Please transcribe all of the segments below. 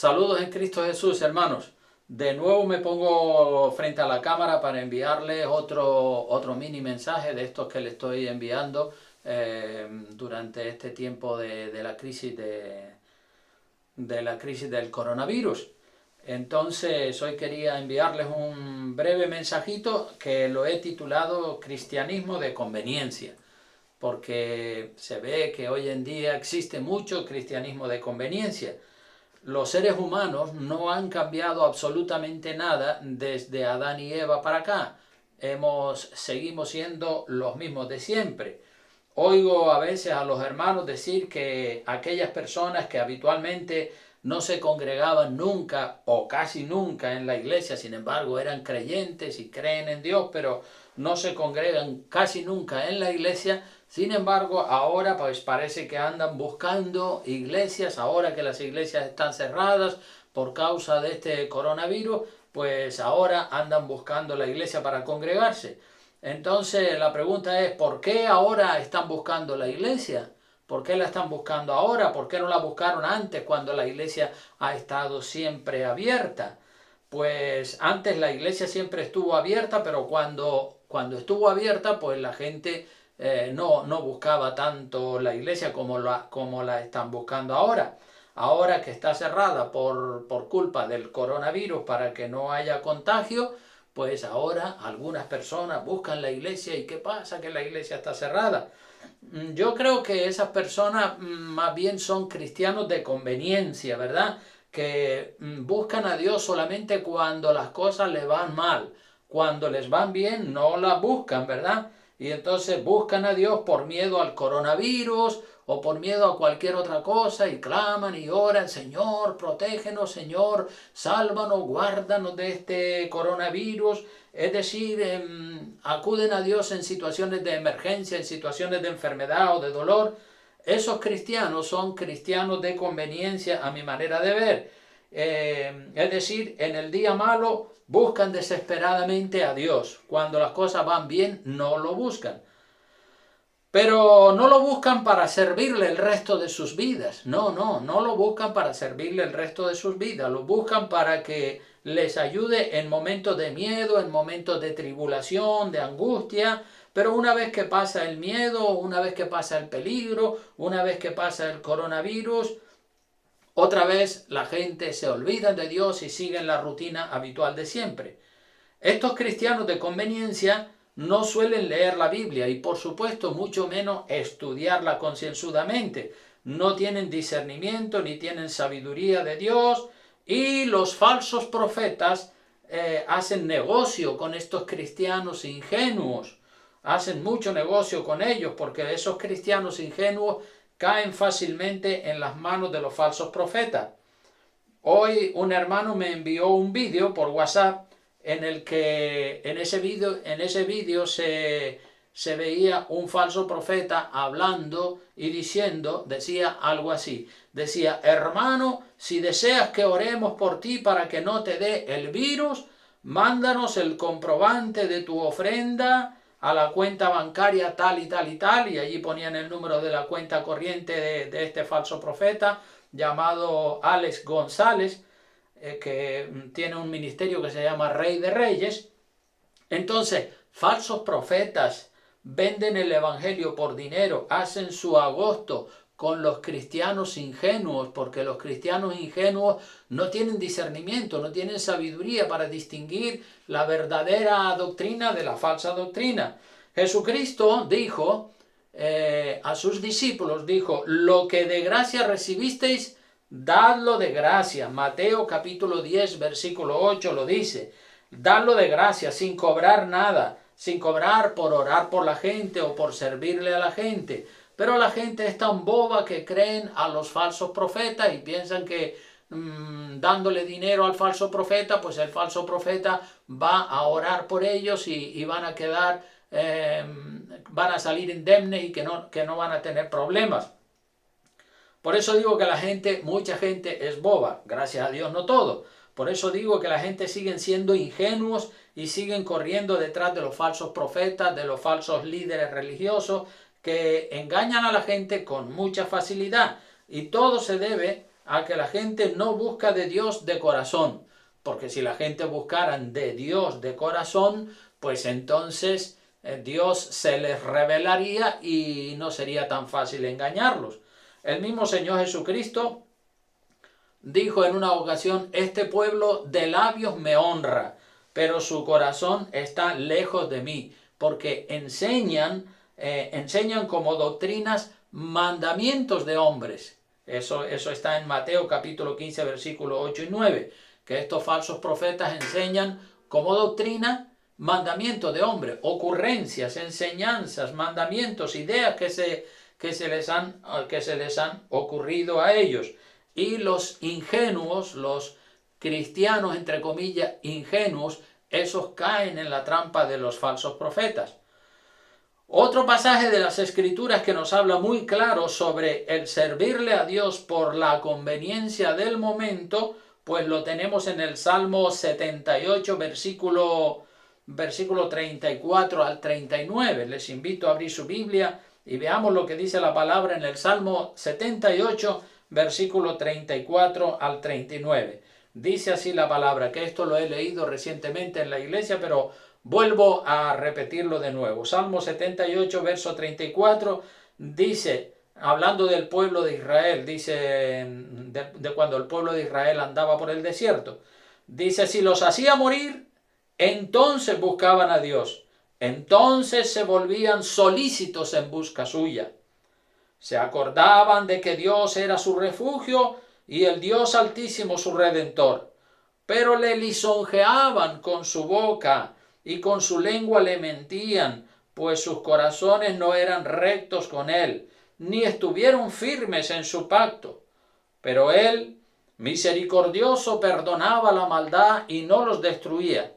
Saludos en Cristo Jesús, hermanos. De nuevo me pongo frente a la cámara para enviarles otro mini mensaje de estos que le estoy enviando durante este tiempo de la crisis del coronavirus. Entonces hoy quería enviarles un breve mensajito que lo he titulado Cristianismo de conveniencia, porque se ve que hoy en día existe mucho cristianismo de conveniencia. Los seres humanos no han cambiado absolutamente nada desde Adán y Eva para acá. Seguimos siendo los mismos de siempre. Oigo a veces a los hermanos decir que aquellas personas que habitualmente no se congregaban nunca o casi nunca en la iglesia, sin embargo eran creyentes y creen en Dios, pero no se congregan casi nunca en la iglesia. Sin embargo, ahora pues parece que andan buscando iglesias, ahora que las iglesias están cerradas por causa de este coronavirus, pues ahora andan buscando la iglesia para congregarse. Entonces la pregunta es, ¿por qué ahora están buscando la iglesia? ¿Por qué la están buscando ahora? ¿Por qué no la buscaron antes cuando la iglesia ha estado siempre abierta? Pues antes la iglesia siempre estuvo abierta, pero cuando estuvo abierta, pues la gente no buscaba tanto la iglesia como la están buscando ahora. Ahora que está cerrada por culpa del coronavirus para que no haya contagio, pues ahora algunas personas buscan la iglesia. ¿Y qué pasa? Que la iglesia está cerrada. Yo creo que esas personas más bien son cristianos de conveniencia, ¿verdad? Que buscan a Dios solamente cuando las cosas les van mal. Cuando les van bien no las buscan, ¿verdad? Y entonces buscan a Dios por miedo al coronavirus o por miedo a cualquier otra cosa y claman y oran: Señor, protégenos, Señor, sálvanos, guárdanos de este coronavirus. Es decir, acuden a Dios en situaciones de emergencia, en situaciones de enfermedad o de dolor. Esos cristianos son cristianos de conveniencia a mi manera de ver. Es decir, en el día malo buscan desesperadamente a Dios. Cuando las cosas van bien, no lo buscan. Pero no lo buscan para servirle el resto de sus vidas. No lo buscan para servirle el resto de sus vidas. Lo buscan para que les ayude en momentos de miedo, en momentos de tribulación, de angustia. Pero una vez que pasa el miedo, una vez que pasa el peligro, una vez que pasa el coronavirus, otra vez la gente se olvida de Dios y siguen la rutina habitual de siempre. Estos cristianos de conveniencia no suelen leer la Biblia y por supuesto mucho menos estudiarla concienzudamente. No tienen discernimiento ni tienen sabiduría de Dios, y los falsos profetas hacen negocio con estos cristianos ingenuos. Hacen mucho negocio con ellos porque esos cristianos ingenuos caen fácilmente en las manos de los falsos profetas. Hoy un hermano me envió un vídeo por WhatsApp en el que en ese vídeo se veía un falso profeta hablando y decía algo así. Decía: hermano, si deseas que oremos por ti para que no te dé el virus, mándanos el comprobante de tu ofrenda a la cuenta bancaria tal y tal y tal, y allí ponían el número de la cuenta corriente de este falso profeta llamado Alex González, que tiene un ministerio que se llama Rey de Reyes. Entonces, falsos profetas venden el evangelio por dinero, hacen su agosto con los cristianos ingenuos, porque los cristianos ingenuos no tienen discernimiento, no tienen sabiduría para distinguir la verdadera doctrina de la falsa doctrina. Jesucristo dijo a sus discípulos, dijo: lo que de gracia recibisteis, dadlo de gracia. Mateo capítulo 10, versículo 8 lo dice. Dadlo de gracia, sin cobrar nada, sin cobrar por orar por la gente o por servirle a la gente. Pero la gente es tan boba que creen a los falsos profetas y piensan que dándole dinero al falso profeta, pues el falso profeta va a orar por ellos y van a quedar, van a salir indemnes y que no van a tener problemas. Por eso digo que mucha gente es boba, gracias a Dios no todo. Por eso digo que la gente siguen siendo ingenuos y siguen corriendo detrás de los falsos profetas, de los falsos líderes religiosos, que engañan a la gente con mucha facilidad. Y todo se debe a que la gente no busca de Dios de corazón, porque si la gente buscara de Dios de corazón, pues entonces Dios se les revelaría y no sería tan fácil engañarlos. El mismo Señor Jesucristo dijo en una ocasión: este pueblo de labios me honra, pero su corazón está lejos de mí, porque enseñan como doctrinas mandamientos de hombres. Eso está en Mateo capítulo 15, versículos 8 y 9, que estos falsos profetas enseñan como doctrina mandamientos de hombres, ocurrencias, enseñanzas, mandamientos, ideas que se les han ocurrido a ellos. Y los ingenuos, los cristianos, entre comillas, ingenuos, esos caen en la trampa de los falsos profetas. Otro pasaje de las Escrituras que nos habla muy claro sobre el servirle a Dios por la conveniencia del momento, pues lo tenemos en el Salmo 78, versículo 34 al 39. Les invito a abrir su Biblia y veamos lo que dice la palabra en el Salmo 78, versículo 34 al 39. Dice así la palabra, que esto lo he leído recientemente en la iglesia, pero vuelvo a repetirlo de nuevo. Salmo 78, verso 34, dice, hablando del pueblo de Israel, dice de cuando el pueblo de Israel andaba por el desierto, dice: si los hacía morir, entonces buscaban a Dios, entonces se volvían solícitos en busca suya. Se acordaban de que Dios era su refugio y el Dios Altísimo su Redentor, pero le lisonjeaban con su boca y con su lengua le mentían, pues sus corazones no eran rectos con él, ni estuvieron firmes en su pacto. Pero él, misericordioso, perdonaba la maldad y no los destruía,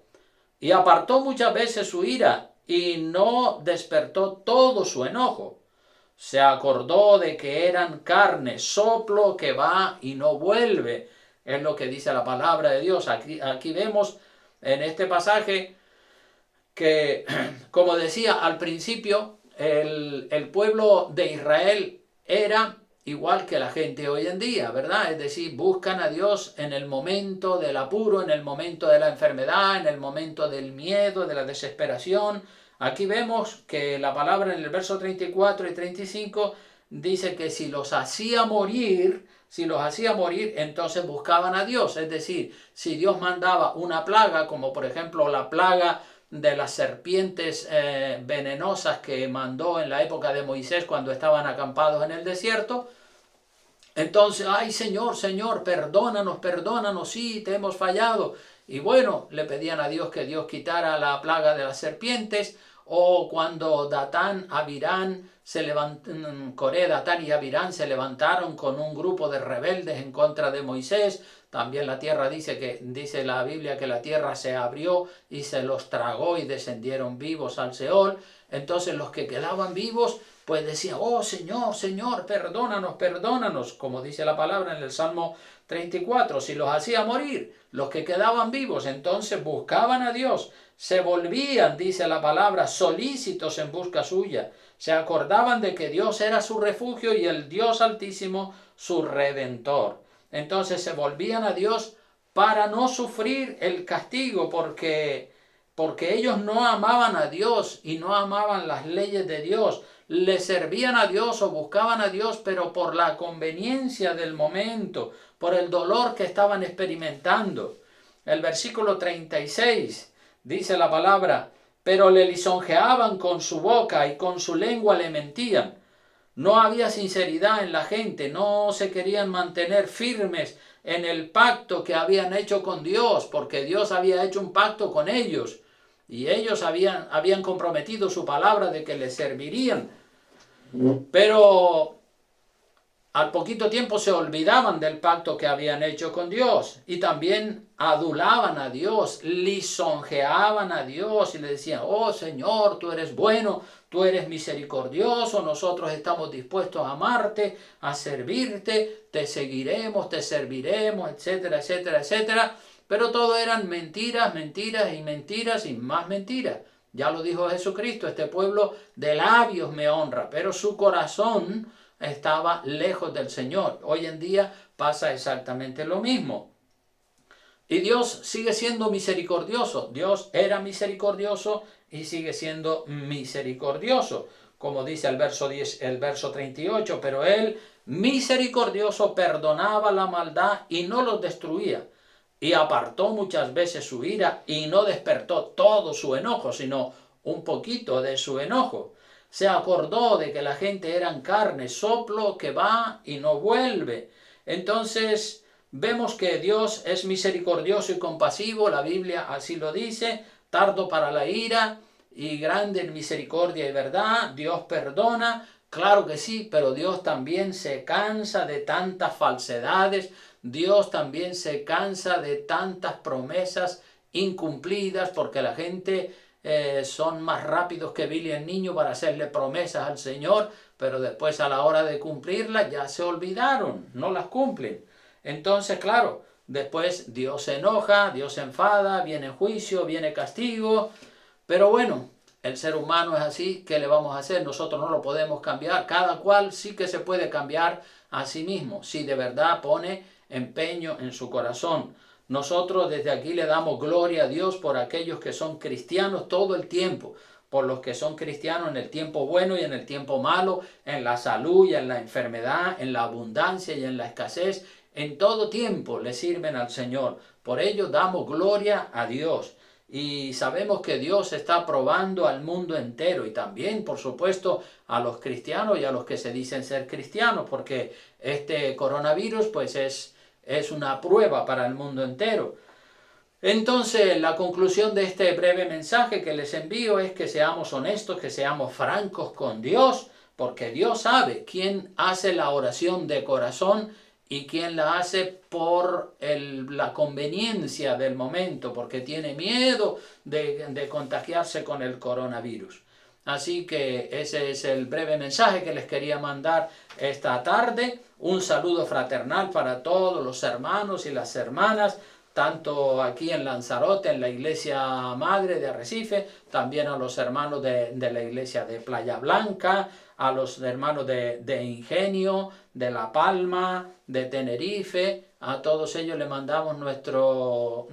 y apartó muchas veces su ira y no despertó todo su enojo. Se acordó de que eran carne, soplo que va y no vuelve. Es lo que dice la palabra de Dios. Aquí vemos en este pasaje que, como decía al principio, el pueblo de Israel era igual que la gente hoy en día, ¿verdad? Es decir, buscan a Dios en el momento del apuro, en el momento de la enfermedad, en el momento del miedo, de la desesperación. Aquí vemos que la palabra en el verso 34 y 35 dice que si los hacía morir, entonces buscaban a Dios. Es decir, si Dios mandaba una plaga, como por ejemplo la plaga de las serpientes venenosas que mandó en la época de Moisés cuando estaban acampados en el desierto, entonces, ay Señor, Señor, perdónanos, sí, te hemos fallado. Y bueno, le pedían a Dios que Dios quitara la plaga de las serpientes. O cuando Datán, Abirán, Coré, Datán y Abirán se levantaron con un grupo de rebeldes en contra de Moisés, también la tierra dice la Biblia que la tierra se abrió y se los tragó y descendieron vivos al Seol. Entonces los que quedaban vivos pues decían: oh Señor, Señor, perdónanos, como dice la palabra en el Salmo 34. Si los hacía morir, los que quedaban vivos, entonces buscaban a Dios, se volvían, dice la palabra, solícitos en busca suya, se acordaban de que Dios era su refugio y el Dios Altísimo su Redentor. Entonces se volvían a Dios para no sufrir el castigo, porque ellos no amaban a Dios y no amaban las leyes de Dios. Le servían a Dios o buscaban a Dios, pero por la conveniencia del momento, por el dolor que estaban experimentando. El versículo 36 dice la palabra: pero le lisonjeaban con su boca y con su lengua le mentían. No había sinceridad en la gente, no se querían mantener firmes en el pacto que habían hecho con Dios, porque Dios había hecho un pacto con ellos y ellos habían comprometido su palabra de que le servirían. Pero al poquito tiempo se olvidaban del pacto que habían hecho con Dios y también adulaban a Dios, lisonjeaban a Dios y le decían: oh Señor, tú eres bueno, tú eres misericordioso, nosotros estamos dispuestos a amarte, a servirte, te seguiremos, te serviremos, etcétera, etcétera, etcétera. Pero todo eran mentiras y más mentiras. Ya lo dijo Jesucristo: este pueblo de labios me honra, pero su corazón estaba lejos del Señor. Hoy en día pasa exactamente lo mismo. Y Dios sigue siendo misericordioso. Dios era misericordioso y sigue siendo misericordioso. Como dice el verso 38, pero Él, misericordioso, perdonaba la maldad y no los destruía. Y apartó muchas veces su ira y no despertó todo su enojo, sino un poquito de su enojo. Se acordó de que la gente eran carne, soplo que va y no vuelve. Entonces vemos que Dios es misericordioso y compasivo, la Biblia así lo dice, tardo para la ira y grande en misericordia y verdad. Dios perdona, claro que sí, pero Dios también se cansa de tantas falsedades. Dios también se cansa de tantas promesas incumplidas, porque la gente son más rápidos que Billy el niño para hacerle promesas al Señor, pero después a la hora de cumplirlas ya se olvidaron, no las cumplen. Entonces, claro, después Dios se enoja, Dios se enfada, viene juicio, viene castigo, pero bueno, el ser humano es así, ¿qué le vamos a hacer? Nosotros no lo podemos cambiar, cada cual sí que se puede cambiar a sí mismo, si de verdad pone empeño en su corazón. Nosotros desde aquí le damos gloria a Dios por aquellos que son cristianos todo el tiempo, por los que son cristianos en el tiempo bueno y en el tiempo malo, en la salud y en la enfermedad, en la abundancia y en la escasez, en todo tiempo le sirven al Señor. Por ello damos gloria a Dios. Y sabemos que Dios está probando al mundo entero y también, por supuesto, a los cristianos y a los que se dicen ser cristianos, porque este coronavirus pues es una prueba para el mundo entero. Entonces, la conclusión de este breve mensaje que les envío es que seamos honestos, que seamos francos con Dios, porque Dios sabe quién hace la oración de corazón y quién la hace por la conveniencia del momento, porque tiene miedo de contagiarse con el coronavirus. Así que ese es el breve mensaje que les quería mandar esta tarde. Un saludo fraternal para todos los hermanos y las hermanas, tanto aquí en Lanzarote, en la iglesia madre de Arrecife, también a los hermanos de la iglesia de Playa Blanca, a los hermanos de Ingenio, de La Palma, de Tenerife. A todos ellos les mandamos nuestro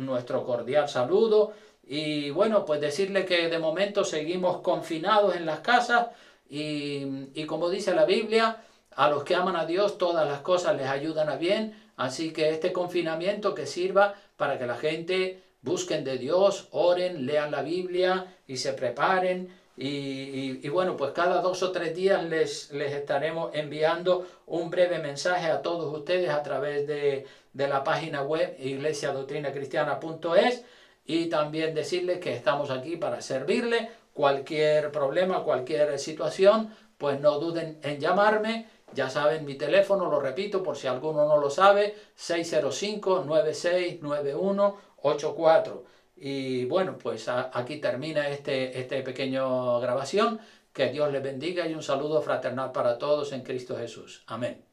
cordial saludo. Y bueno, pues decirle que de momento seguimos confinados en las casas y como dice la Biblia, a los que aman a Dios todas las cosas les ayudan a bien. Así que este confinamiento que sirva para que la gente busquen de Dios, oren, lean la Biblia y se preparen. Y bueno, pues cada 2 o 3 días les estaremos enviando un breve mensaje a todos ustedes a través de la página web iglesiadoctrinacristiana.es, y también decirles que estamos aquí para servirle. Cualquier problema, cualquier situación, pues no duden en llamarme. Ya saben mi teléfono, lo repito por si alguno no lo sabe, 605-969184. Y bueno, pues aquí termina este pequeño grabación. Que Dios les bendiga y un saludo fraternal para todos en Cristo Jesús. Amén.